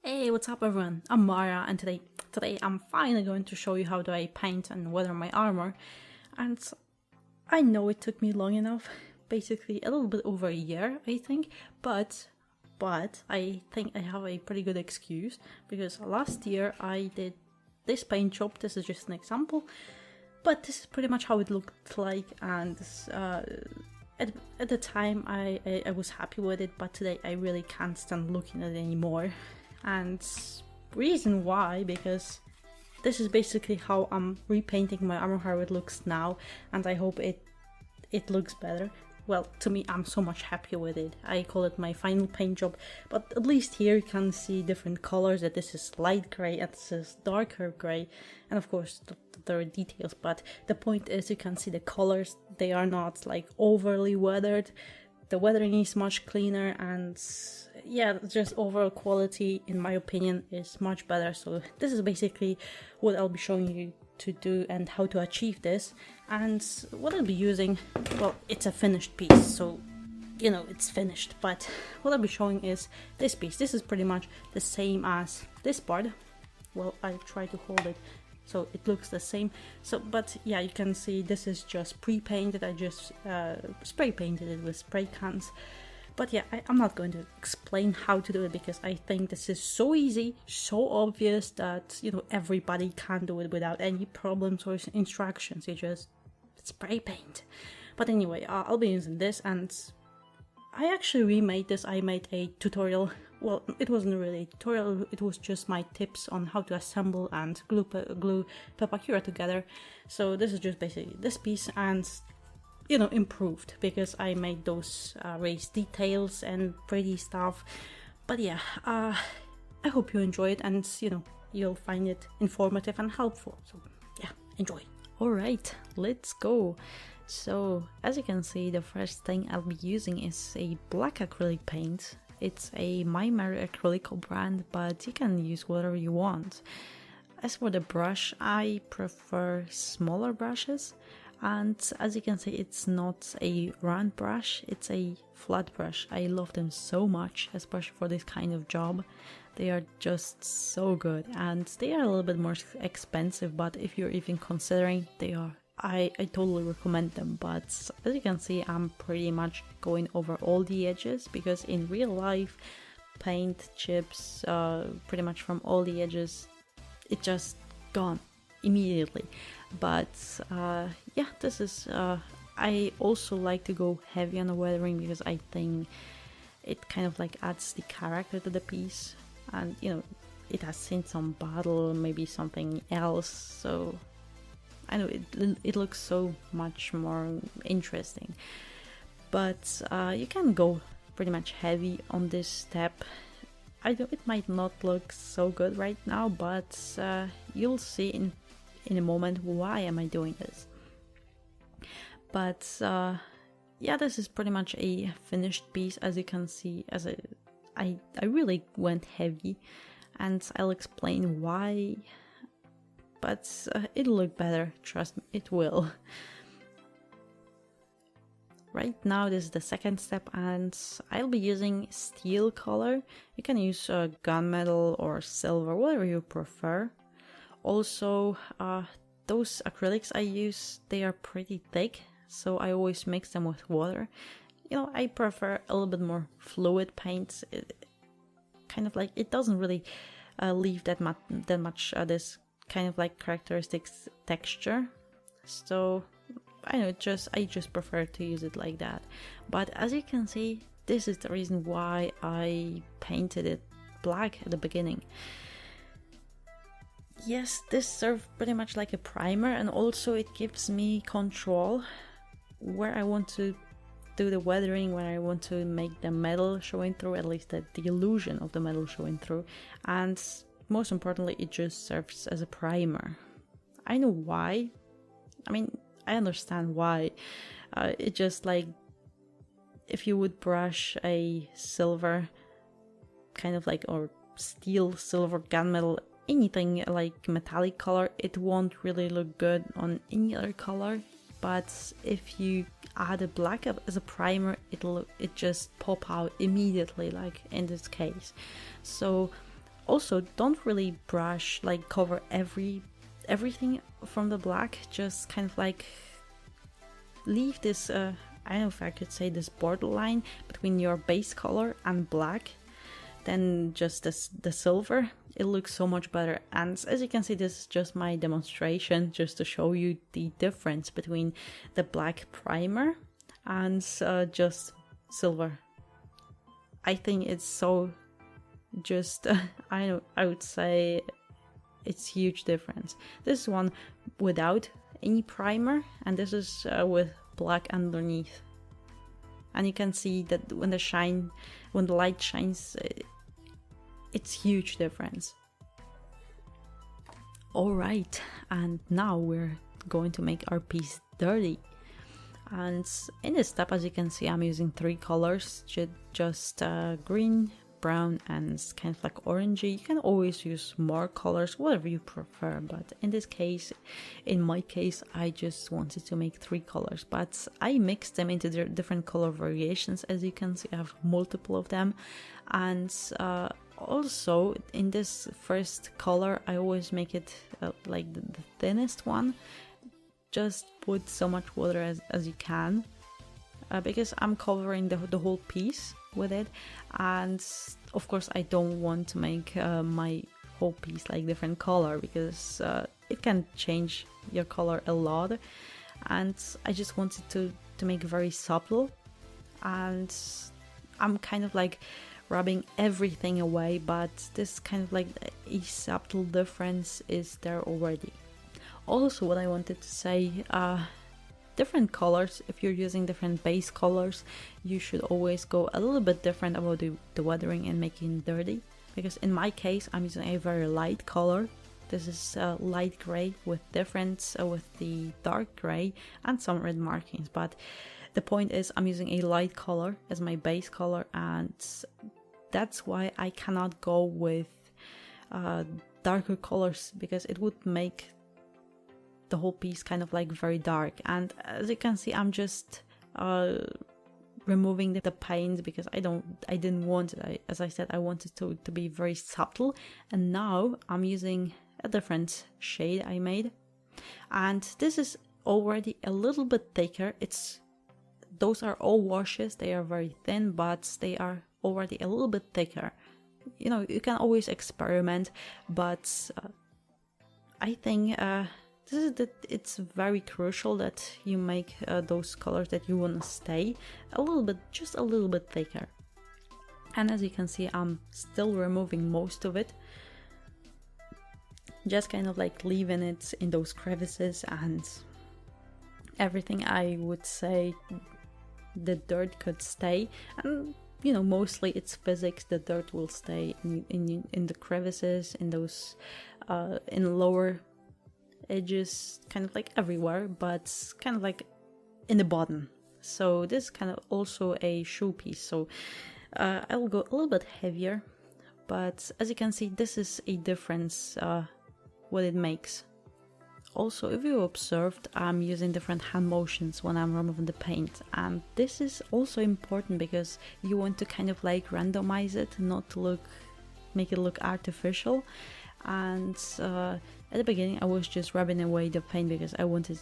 Hey, what's up everyone? I'm Mara, and today I'm finally going to show you how do I paint and weather my armor. And I know it took me long enough, basically a little bit over a year, I think, but I think I have a pretty good excuse, because last year I did this paint job. This is just an example, but this is pretty much how it looked like, and at the time I was happy with it, but today I really can't stand looking at it anymore. And reason why, because this is basically how I'm repainting my armor, how it looks now, and I hope it looks better. Well, to me, I'm so much happier with it. I call it my final paint job, but at least here you can see different colors, that this is light gray and this is darker gray, and of course there are details, but the point is you can see the colors. They are not like overly weathered. The weathering is much cleaner, and yeah, just overall quality, in my opinion, is much better. So this is basically what I'll be showing you to do and how to achieve this. And what I'll be using, well, it's a finished piece, so you know it's finished, but what I'll be showing is this piece. This is pretty much the same as this part. Well, I'll try to hold it so it looks the same. So, but yeah, you can see this is just pre-painted. I just spray painted it with spray cans. But yeah, I'm not going to explain how to do it, because I think this is so easy, so obvious that, you know, everybody can do it without any problems or instructions. You just spray paint. But anyway, I'll be using this, and I actually remade this. I made a tutorial. Well, it wasn't really a tutorial, it was just my tips on how to assemble and glue Pepakura together. So this is just basically this piece, and you know, improved, because I made those raised details and pretty stuff. But yeah, I hope you enjoy it, and you know, you'll find it informative and helpful. So yeah, enjoy. Alright, let's go. So as you can see, the first thing I'll be using is a black acrylic paint. It's a My Mary Acrylico brand, but you can use whatever you want. As for the brush, I prefer smaller brushes, and as you can see, it's not a round brush, it's a flat brush. I love them so much, especially for this kind of job. They are just so good, and they are a little bit more expensive, but if you're even considering, they are. I totally recommend them. But as you can see, I'm pretty much going over all the edges, because in real life, paint chips pretty much from all the edges, it just gone immediately. But yeah, this is I also like to go heavy on the weathering, because I think it kind of like adds the character to the piece, and you know, it has seen some battle, maybe something else, so I know it looks so much more interesting. But you can go pretty much heavy on this step. I know it might not look so good right now, but you'll see in a moment why am I doing this. But yeah, this is pretty much a finished piece. As you can see, I really went heavy, and I'll explain why. But it'll look better, trust me, it will. Right now, this is the second step, and I'll be using steel color. You can use gunmetal or silver, whatever you prefer. Also, those acrylics I use, they are pretty thick, so I always mix them with water. You know, I prefer a little bit more fluid paints. It kind of like, it doesn't really leave that much this kind of like characteristic texture. So I know, I just prefer to use it like that. But as you can see, this is the reason why I painted it black at the beginning. Yes, this serves pretty much like a primer, and also it gives me control where I want to do the weathering, where I want to make the metal showing through, at least the illusion of the metal showing through. And most importantly, it just serves as a primer. I know why. I mean, I understand why. It just like, if you would brush a silver kind of like, or steel, silver, gunmetal, anything like metallic color, it won't really look good on any other color. But if you add a black as a primer, it just pop out immediately, like in this case. So also don't really brush, like cover everything from the black, just kind of like leave this I don't know if I could say this borderline between your base color and black, then just the silver. It looks so much better. And as you can see, this is just my demonstration, just to show you the difference between the black primer and just silver. I think it's so just I would say it's huge difference. This is one without any primer, and this is with black underneath. And you can see that when the light shines, it's huge difference. Alright, and now we're going to make our piece dirty. And in this step, as you can see, I'm using 3 colors, just green, brown, and kind of like orangey. You can always use more colors, whatever you prefer, but in this case, in my case, I just wanted to make 3 colors, but I mixed them into different color variations. As you can see, I have multiple of them. And also in this first color, I always make it like the thinnest one. Just put so much water as you can, because I'm covering the whole piece with it, and of course I don't want to make my whole piece like different color, because it can change your color a lot, and I just wanted to make very subtle. And I'm kind of like rubbing everything away, but this kind of like a subtle difference is there already. Also, what I wanted to say, different colors, if you're using different base colors, you should always go a little bit different about the weathering and making dirty, because in my case I'm using a very light color. This is light gray with difference with the dark gray and some red markings, but the point is I'm using a light color as my base color, and that's why I cannot go with darker colors, because it would make the whole piece kind of like very dark. And as you can see, I'm just removing the paint, because I didn't want it. As I said, I wanted to be very subtle, and now I'm using a different shade I made, and this is already a little bit thicker. Those are all washes, they are very thin, but they are already a little bit thicker. You know, you can always experiment, but I think it's very crucial that you make those colors that you want to stay just a little bit thicker. And as you can see, I'm still removing most of it, just kind of like leaving it in those crevices and everything. I would say the dirt could stay, and you know, mostly it's physics. The dirt will stay in the crevices, in those in lower edges, kind of like everywhere, but kind of like in the bottom. So this is kind of also a shoe piece, so I will go a little bit heavier, but as you can see, this is a difference what it makes. Also, if you observed, I'm using different hand motions when I'm removing the paint, and this is also important because you want to kind of like randomize it, not to make it look artificial. And at the beginning I was just rubbing away the paint because I wanted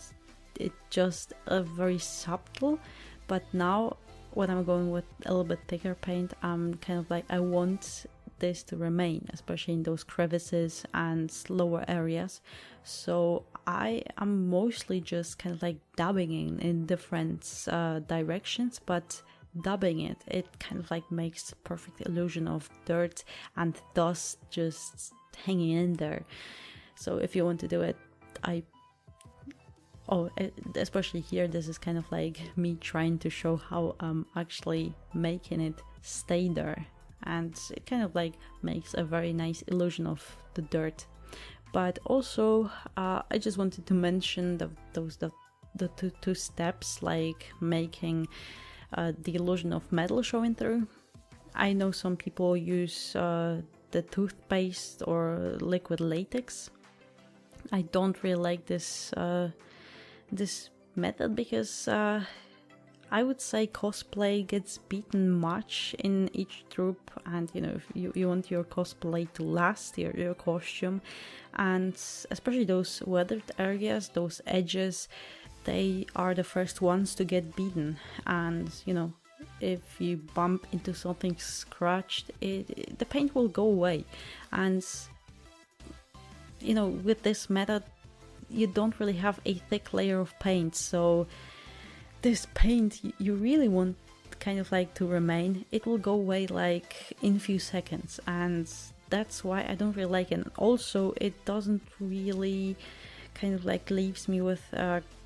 it just very subtle, but now when I'm going with a little bit thicker paint, I'm kind of like, I want this to remain, especially in those crevices and lower areas. So I am mostly just kind of like dabbing in different directions, but dabbing it kind of like makes perfect illusion of dirt and dust just hanging in there. So if you want to do it, especially here, this is kind of like me trying to show how I'm actually making it stay there, and it kind of like makes a very nice illusion of the dirt. But also I just wanted to mention the two steps, like making the illusion of metal showing through. I know some people use the toothpaste or liquid latex. I don't really like this this method because I would say cosplay gets beaten much in each troop, and you know, if you want your cosplay to last, your costume, and especially those weathered areas, those edges, they are the first ones to get beaten. And you know, if you bump into something scratched, the paint will go away. And you know, with this method, you don't really have a thick layer of paint, so this paint you really want kind of like to remain. It will go away like in a few seconds, and that's why I don't really like it. And also it doesn't really kind of like leaves me with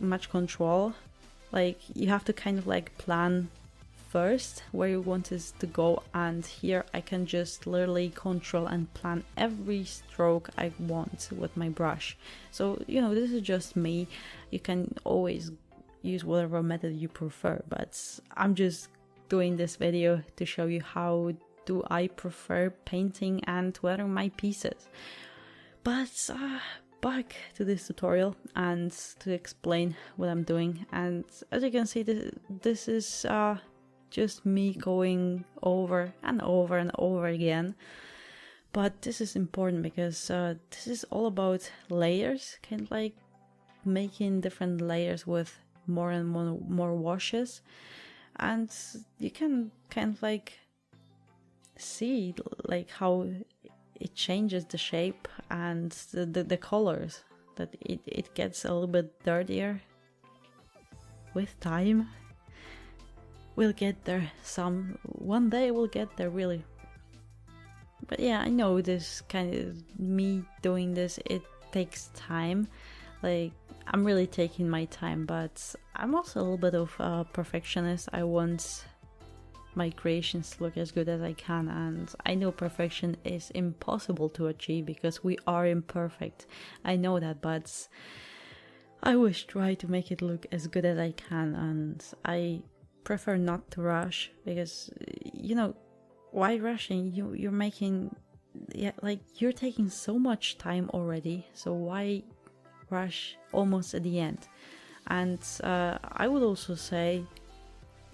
much control. Like you have to kind of like plan first where you want this to go, and here I can just literally control and plan every stroke I want with my brush. So you know, this is just me. You can always use whatever method you prefer, but I'm just doing this video to show you how do I prefer painting and weathering my pieces. But back to this tutorial and to explain what I'm doing. And as you can see, this is just me going over and over and over again. But this is important because this is all about layers, kind of like making different layers with more and more washes, and you can kind of like see like how it changes the shape and the colors, that it gets a little bit dirtier with time. We'll get there, one day we'll get there, really. But yeah, I know this kind of me doing this, it takes time. Like I'm really taking my time, but I'm also a little bit of a perfectionist. I want my creations to look as good as I can, and I know perfection is impossible to achieve because we are imperfect. I know that, but I always try to make it look as good as I can, and I prefer not to rush because, you know, why rushing? You're making, yeah, like you're taking so much time already, so why rush almost at the end? And I would also say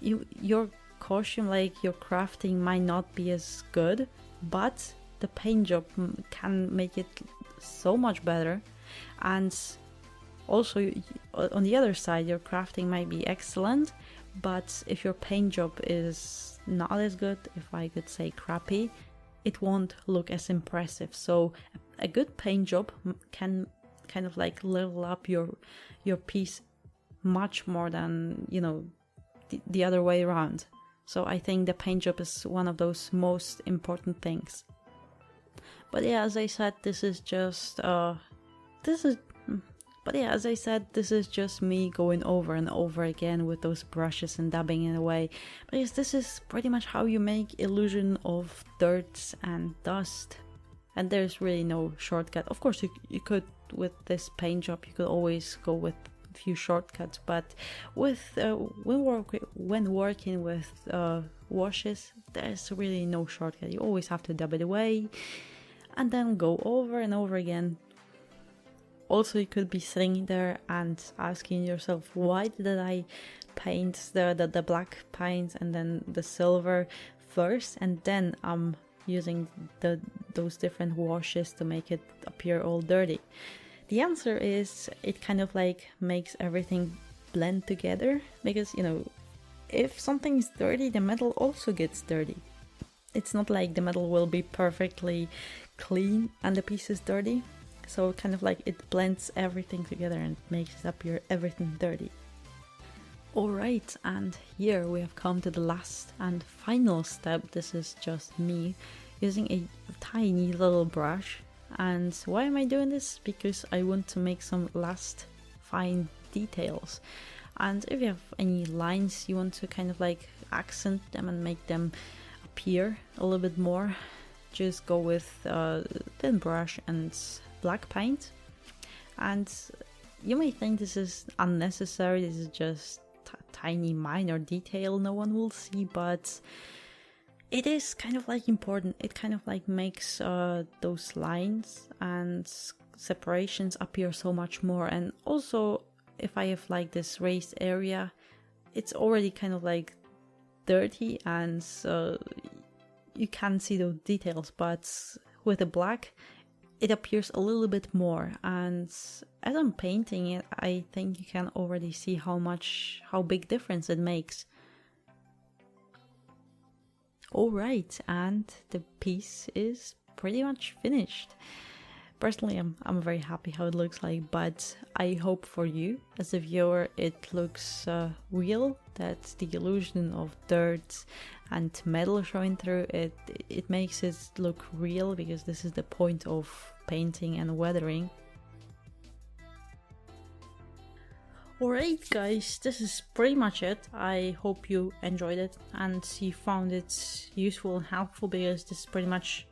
your costume, like your crafting, might not be as good, but the paint job can make it so much better. And also on the other side, your crafting might be excellent, but if your paint job is not as good, if I could say crappy, it won't look as impressive. So a good paint job can kind of like level up your piece much more than, you know, the other way around. So I think the paint job is one of those most important things. But yeah, as I said, this is just me going over and over again with those brushes and dabbing it away. Because this is pretty much how you make illusion of dirt and dust. And there's really no shortcut. Of course, you could, with this paint job, you could always go with a few shortcuts. But with when working with washes, there's really no shortcut. You always have to dab it away and then go over and over again. Also, you could be sitting there and asking yourself, why did I paint the black paint and then the silver first, and then I'm using those different washes to make it appear all dirty? The answer is it kind of like makes everything blend together, because, you know, if something is dirty, the metal also gets dirty. It's not like the metal will be perfectly clean and the piece is dirty. So kind of like it blends everything together and makes it appear everything dirty. Alright, and here we have come to the last and final step. This is just me using a tiny little brush. And why am I doing this? Because I want to make some last fine details. And if you have any lines you want to kind of like accent them and make them appear a little bit more, just go with thin brush and black paint. And you may think this is unnecessary, this is just tiny minor detail no one will see, but it is kind of like important. It kind of like makes those lines and separations appear so much more. And also, if I have like this raised area, it's already kind of like dirty, and you can't see the details, but with the black it appears a little bit more, and as I'm painting it, I think you can already see how big difference it makes. Alright, and the piece is pretty much finished. Personally, I'm very happy how it looks like, but I hope for you as a viewer it looks real, that the illusion of dirt and metal showing through it, it makes it look real, because this is the point of painting and weathering. Alright guys, this is pretty much it. I hope you enjoyed it and you found it useful and helpful, because this is pretty much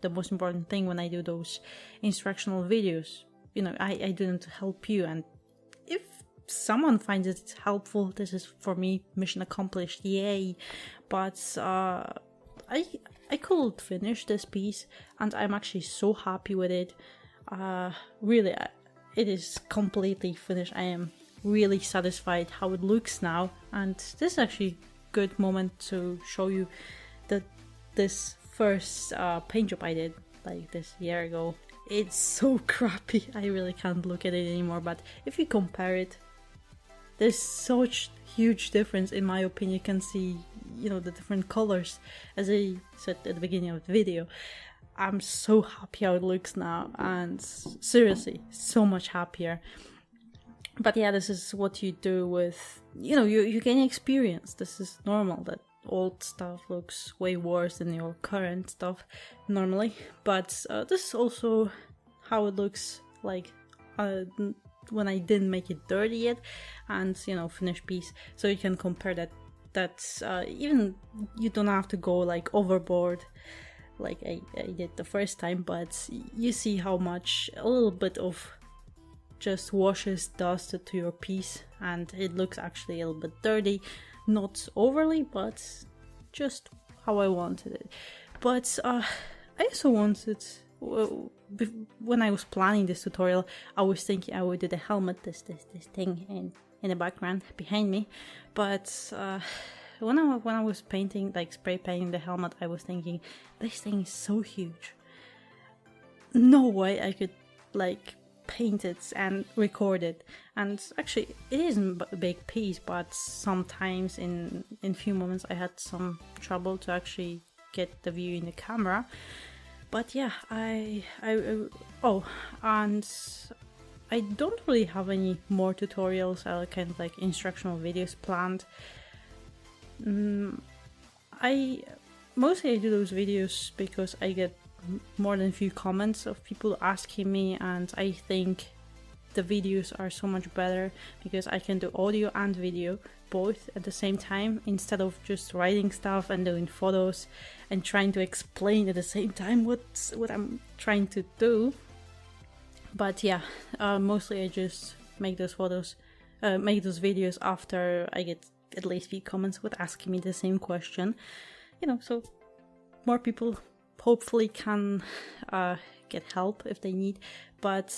the most important thing when I do those instructional videos. You know, I do them to help you, and if someone finds it helpful, this is for me mission accomplished, yay. But I could finish this piece and I'm actually so happy with it. Really, it is completely finished. I am really satisfied how it looks now, and this is actually a good moment to show you that this first paint job I did like this year ago, it's so crappy. I really can't look at it anymore, but if you compare it, there's such huge difference in my opinion. You can see, you know, the different colors. As I said at the beginning of the video, I'm so happy how it looks now, and seriously so much happier. But yeah, this is what you do with, you know, you gain experience. This is normal that old stuff looks way worse than your current stuff normally, but this is also how it looks like when I didn't make it dirty yet, and you know, finished piece, so you can compare that. That's even you don't have to go like overboard like I did the first time, but you see how much a little bit of just washes dust to your piece, and it looks actually a little bit dirty. Not overly, but just how I wanted it. But I also wanted, when I was planning this tutorial, I was thinking I would do the helmet, this thing in the background behind me. But when I was painting, like spray painting the helmet, I was thinking, this thing is so huge. No way I could like paint it and record it. And actually it isn't a big piece, but sometimes in few moments I had some trouble to actually get the view in the camera. But yeah, oh, and I don't really have any more tutorials, kind of like instructional videos planned. Mostly I do those videos because I get more than a few comments of people asking me, and I think the videos are so much better because I can do audio and video both at the same time, instead of just writing stuff and doing photos and trying to explain at the same time what I'm trying to do. But yeah, mostly I just make those videos after I get at least a few comments with asking me the same question, you know, so more people hopefully can get help if they need. But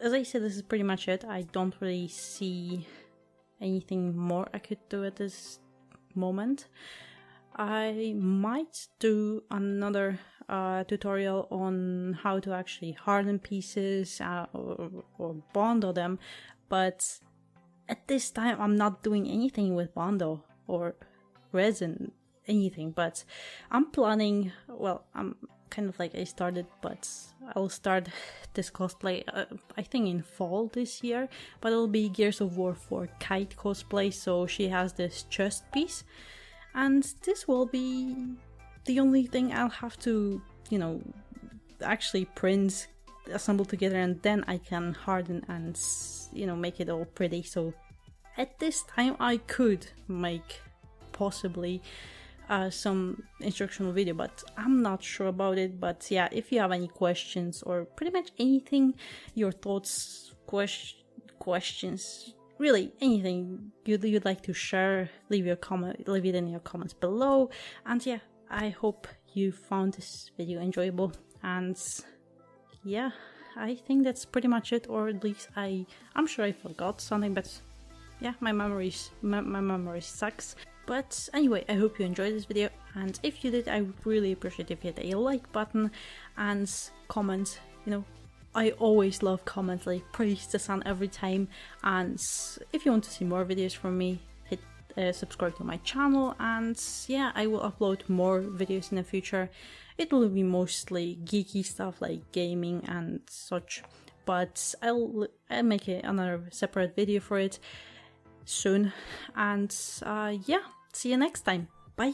as I said, this is pretty much it. I don't really see anything more I could do at this moment. I might do another tutorial on how to actually harden pieces or Bondo them, but at this time I'm not doing anything with Bondo or resin, anything. But I'm planning, well, I'm kind of like I started, but I'll start this cosplay I think in fall this year, but it'll be Gears of War 4 Kite cosplay. So she has this chest piece, and this will be the only thing I'll have to, you know, actually print, assemble together, and then I can harden and, you know, make it all pretty. So at this time I could make possibly some instructional video, but I'm not sure about it. But yeah, if you have any questions or pretty much anything, your thoughts, questions, really anything you'd like to share, leave it in your comments below. And yeah, I hope you found this video enjoyable, and yeah, I think that's pretty much it, or at least I'm sure I forgot something, but yeah, my memory sucks. But anyway, I hope you enjoyed this video, and if you did, I would really appreciate if you hit a like button and comment. You know, I always love comments, like praise the sun every time. And if you want to see more videos from me, hit subscribe to my channel, and yeah, I will upload more videos in the future. It will be mostly geeky stuff like gaming and such, but I'll make another separate video for it soon. And yeah, see you next time. Bye.